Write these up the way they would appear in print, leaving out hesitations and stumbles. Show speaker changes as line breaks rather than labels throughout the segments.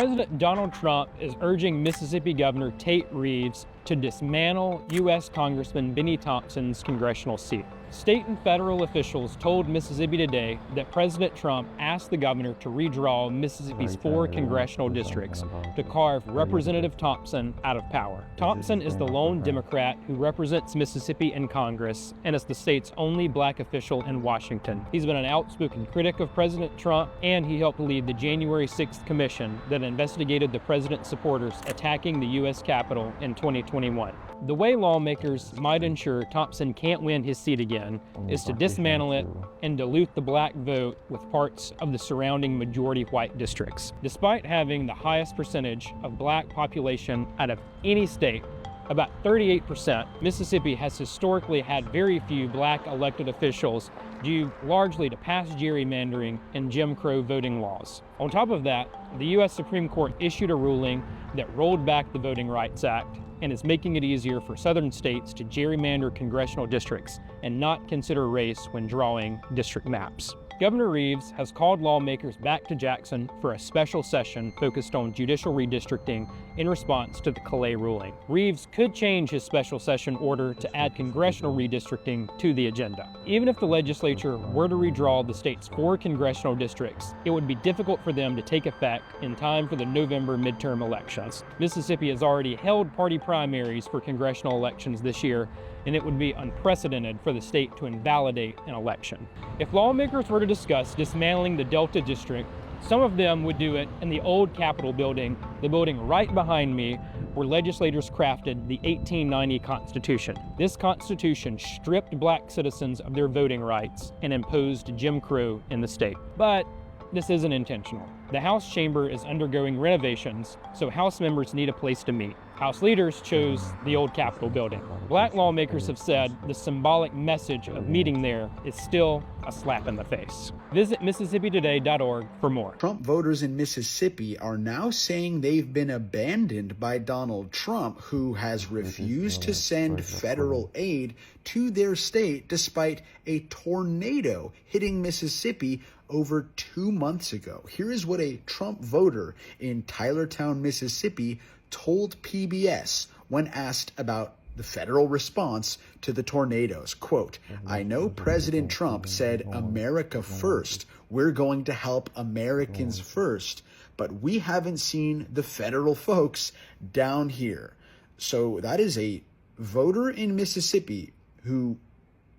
President Donald Trump is urging Mississippi Governor Tate Reeves to dismantle U.S. Congressman Benny Thompson's congressional seat. State and federal officials told Mississippi Today that President Trump asked the governor to redraw Mississippi's 4 congressional districts to carve Representative Thompson out of power. Thompson is the lone Democrat who represents Mississippi in Congress and is the state's only black official in Washington. He's been an outspoken critic of President Trump, and he helped lead the January 6th commission that investigated the president's supporters attacking the U.S. Capitol in 2021. The way lawmakers might ensure Thompson can't win his seat again is to dismantle it and dilute the black vote with parts of the surrounding majority white districts. Despite having the highest percentage of black population out of any state, about 38%, Mississippi has historically had very few black elected officials due largely to past gerrymandering and Jim Crow voting laws. On top of that, the U.S. Supreme Court issued a ruling that rolled back the Voting Rights Act and is making it easier for southern states to gerrymander congressional districts and not consider race when drawing district maps. Governor Reeves has called lawmakers back to Jackson for a special session focused on judicial redistricting in response to the Calais ruling. Reeves could change his special session order to add congressional redistricting to the agenda. Even if the legislature were to redraw the state's 4 congressional districts, it would be difficult for them to take effect in time for the November midterm elections. Mississippi has already held party primaries for congressional elections this year, and it would be unprecedented for the state to invalidate an election. If lawmakers were to discuss dismantling the Delta District, some of them would do it in the old Capitol building, the building right behind me, where legislators crafted the 1890 Constitution. This Constitution stripped black citizens of their voting rights and imposed Jim Crow in the state. But this isn't intentional. The House chamber is undergoing renovations, so House members need a place to meet. House leaders chose the old Capitol building. Black lawmakers have said the symbolic message of meeting there is still a slap in the face. Visit MississippiToday.org for more.
Trump voters in Mississippi are now saying they've been abandoned by Donald Trump, who has refused to send federal aid to their state despite a tornado hitting Mississippi over 2 months ago. Here is what a Trump voter in Tylertown, Mississippi told PBS when asked about the federal response to the tornadoes. Quote, "I know President Trump said America first. We're going to help Americans first, but we haven't seen the federal folks down here." So that is a voter in Mississippi who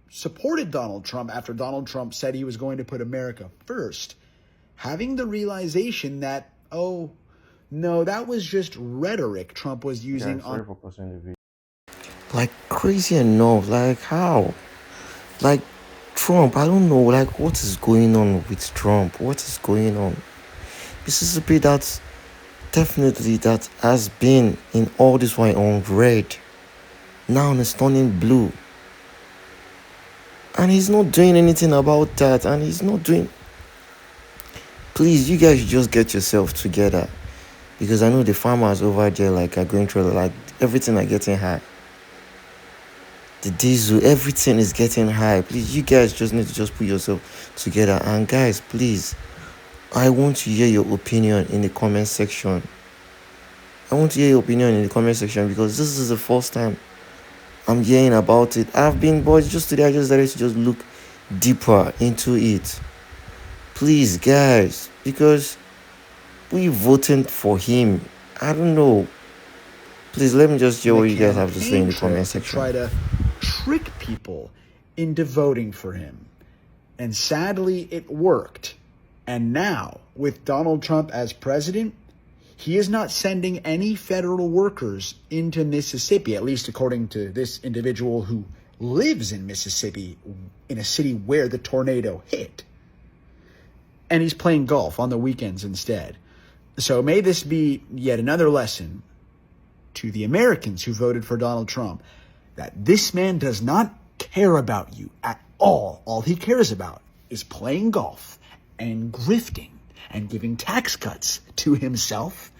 supported Donald Trump after Donald Trump said he was going to put America first, having the realization that, oh, no, that was just rhetoric Trump was using on...
Like, crazy enough. Like, how? Like, Trump, I don't know. Like, what is going on with Trump? What is going on? Mississippi, that has been in all this while on red. Now it's turning blue. And he's not doing anything about that. And he's not doing... Please, you guys just get yourself together. Because I know the farmers over there are going through, everything are getting high. The diesel, everything is getting high. Please, you guys just need to just put yourself together. And guys, please, I want to hear your opinion in the comment section. I want to hear your opinion in the comment section because this is the first time I'm hearing about it. But just today I just decided to just look deeper into it. Please, guys, because we voted for him. I don't know. Please let me just hear what you guys have to say in the comment section.
Try to trick people into voting for him. And sadly, it worked. And now, with Donald Trump as president, he is not sending any federal workers into Mississippi, at least according to this individual who lives in Mississippi, in a city where the tornado hit. And he's playing golf on the weekends instead. So may this be yet another lesson to the Americans who voted for Donald Trump that this man does not care about you at all. All he cares about is playing golf and grifting and giving tax cuts to himself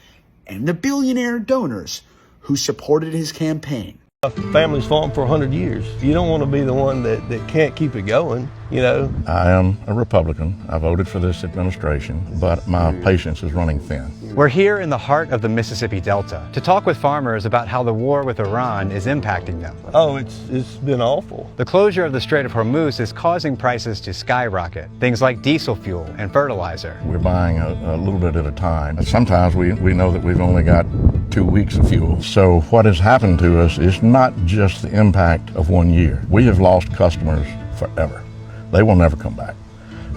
and the billionaire donors who supported his campaign.
Families farmed for 100 years. You don't want to be the one that can't keep it going, you know.
I am a Republican. I voted for this administration, but my patience is running thin.
We're here in the heart of the Mississippi Delta to talk with farmers about how the war with Iran is impacting them.
Oh, it's been awful.
The closure of the Strait of Hormuz is causing prices to skyrocket, things like diesel fuel and fertilizer.
We're buying a little bit at a time. And sometimes we know that we've only got 2 weeks of fuel. So what has happened to us is not just the impact of 1 year. We have lost customers forever. They will never come back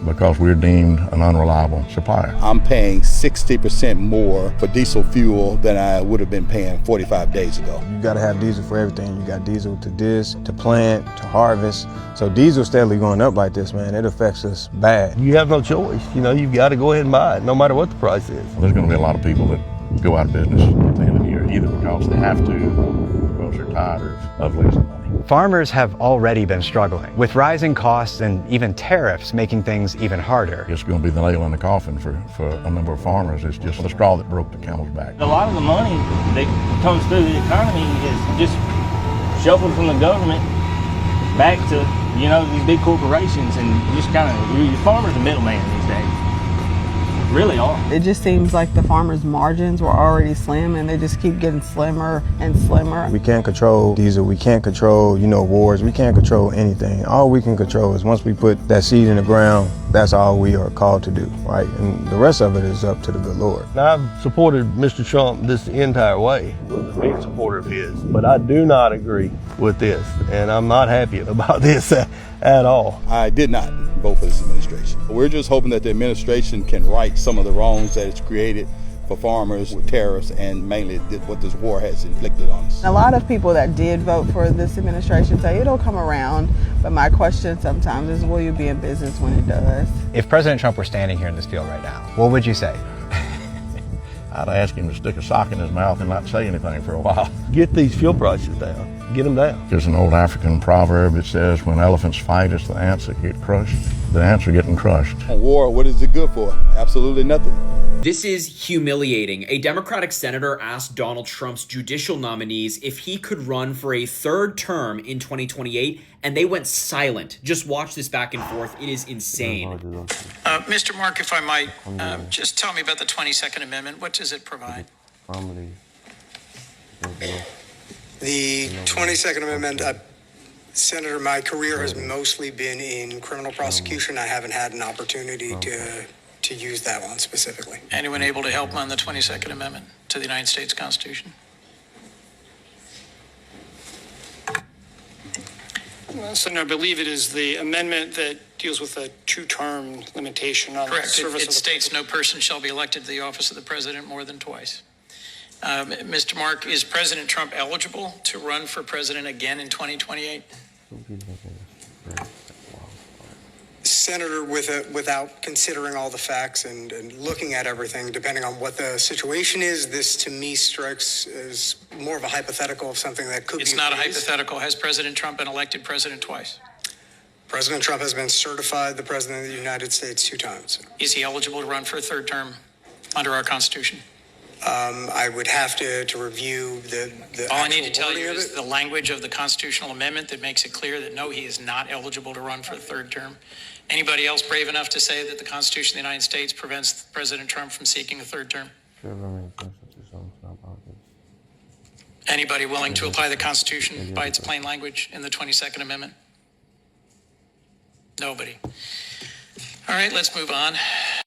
because we're deemed an unreliable supplier.
I'm paying 60% more for diesel fuel than I would have been paying 45 days ago.
You got to have diesel for everything. You got diesel to dis, to plant, to harvest. So diesel steadily going up like this, man, it affects us bad.
You have no choice. You know, you've got to go ahead and buy it, no matter what the price is.
There's going to be a lot of people that go out of business at the end of the year, either because they have to or because they're tired of losing money.
Farmers have already been struggling, with rising costs and even tariffs making things even harder.
It's going to be the nail in the coffin for a number of farmers. It's just the straw that broke the camel's back.
A lot of the money that comes through the economy is just shuffled from the government back to, you know, these big corporations, and just kind of, farmers are middleman these days. Really are.
It just seems like the farmers' margins were already slim, and they just keep getting slimmer and slimmer.
We can't control diesel. We can't control, wars. We can't control anything. All we can control is once we put that seed in the ground, that's all we are called to do, right? And the rest of it is up to the good Lord.
Now, I've supported Mr. Trump this entire way. I was a big supporter of his, but I do not agree with this, and I'm not happy about this at all.
I did not vote for this administration. We're just hoping that the administration can right some of the wrongs that it's created for farmers with tariffs and mainly what this war has inflicted on us.
A lot of people that did vote for this administration say it'll come around, but my question sometimes is, will you be in business when it does?
If President Trump were standing here in this field right now, what would you say?
I'd ask him to stick a sock in his mouth and not say anything for a while.
Get these fuel prices down. Get them down.
There's an old African proverb that says, when elephants fight, it's the ants that get crushed. The ants are getting crushed.
On war, what is it good for? Absolutely nothing.
This is humiliating. A Democratic senator asked Donald Trump's judicial nominees if he could run for a third term in 2028, and they went silent. Just watch this back and forth. It is insane.
Mr. Mark, if I might, just tell me about the 22nd Amendment. What does it provide?
The 22nd Amendment, Senator, my career has mostly been in criminal prosecution. I haven't had an opportunity to use that one specifically.
Anyone able to help on the 22nd Amendment to the United States Constitution?
Well, Senator, I believe it is the amendment that deals with a two-term limitation on
Correct.
the service
It
of the
states no person shall be elected to the office of the president more than twice. Mr. Mark, is President Trump eligible to run for president again in 2028?
Senator, without considering all the facts and looking at everything, depending on what the situation is, this to me strikes as more of a hypothetical of something that could be.
It's not a hypothetical. Has President Trump been elected president twice?
President Trump has been certified the president of the United States 2 times.
Is he eligible to run for a third term under our Constitution?
I would have to review the
All I need to tell you is the language of the constitutional amendment that makes it clear that no, he is not eligible to run for a third term. Anybody else brave enough to say that the Constitution of the United States prevents President Trump from seeking a third term? Anybody willing to apply the Constitution by its plain language in the 22nd Amendment? Nobody. All right, let's move on.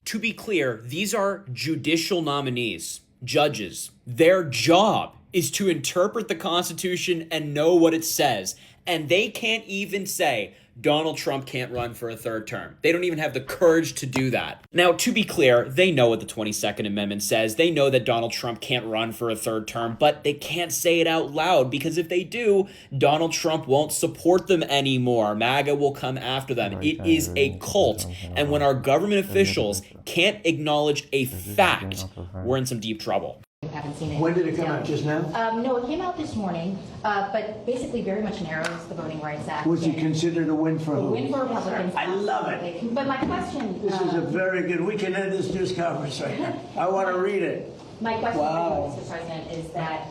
To be clear, these are judicial nominees, judges. Their job is to interpret the Constitution and know what it says. And they can't even say Donald Trump can't run for a third term. They don't even have the courage to do that. Now, to be clear, they know what the 22nd Amendment says. They know that Donald Trump can't run for a third term, but they can't say it out loud because if they do, Donald Trump won't support them anymore. MAGA will come after them. It is a cult. And when our government officials can't acknowledge a fact, we're in some deep trouble.
Haven't seen it.
When did it come out? Just now?
No, it came out this morning, but basically very much narrows the Voting Rights Act.
Was it considered a win for who?
A win for Republicans.
I love it.
But my question...
This is a very good... We can end this news conference right now. I want to read it.
My question, Mr. President, is that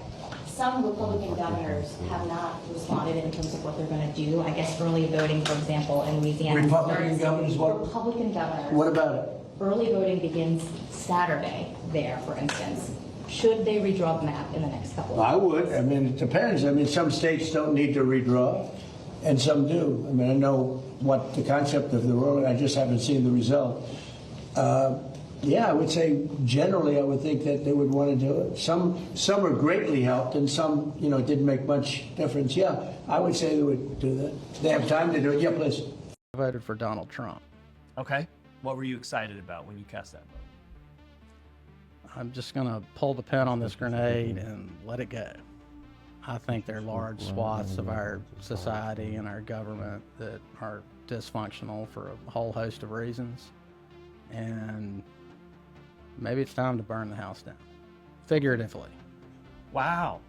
some Republican governors have not responded in terms of what they're going to do. I guess early voting, for example, in Louisiana.
Republican governors, what?
Republican governors.
What about it?
Early voting begins Saturday there, for instance. Should they redraw the map in the next couple of
I would. I mean, it depends. I mean, some states don't need to redraw, and some do. I mean, I know what the concept of the road, I just haven't seen the result. Yeah, I would say generally I would think that they would want to do it. Some are greatly helped, and some, you know, didn't make much difference. Yeah, I would say they would do that. They have time to do it. Yeah, please.
I voted for Donald Trump.
Okay. What were you excited about when you cast that vote?
I'm just going to pull the pin on this grenade and let it go. I think there are large swaths of our society and our government that are dysfunctional for a whole host of reasons. And maybe it's time to burn the house down. Figuratively.
Wow.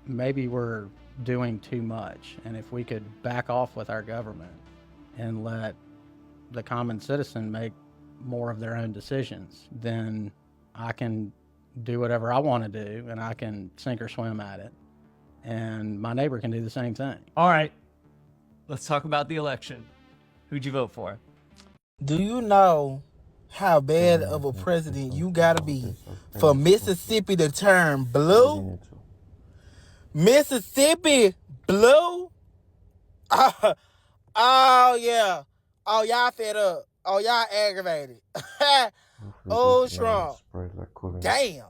Maybe we're doing too much. And if we could back off with our government and let the common citizen make more of their own decisions, then I can do whatever I want to do, and I can sink or swim at it. And my neighbor can do the same thing.
All right. Let's talk about the election. Who'd you vote for?
Do you know how bad of a president you gotta be for Mississippi to turn blue? Mississippi blue? Oh yeah. Oh, y'all fed up. Oh, y'all aggravated. Oh, Trump. Damn.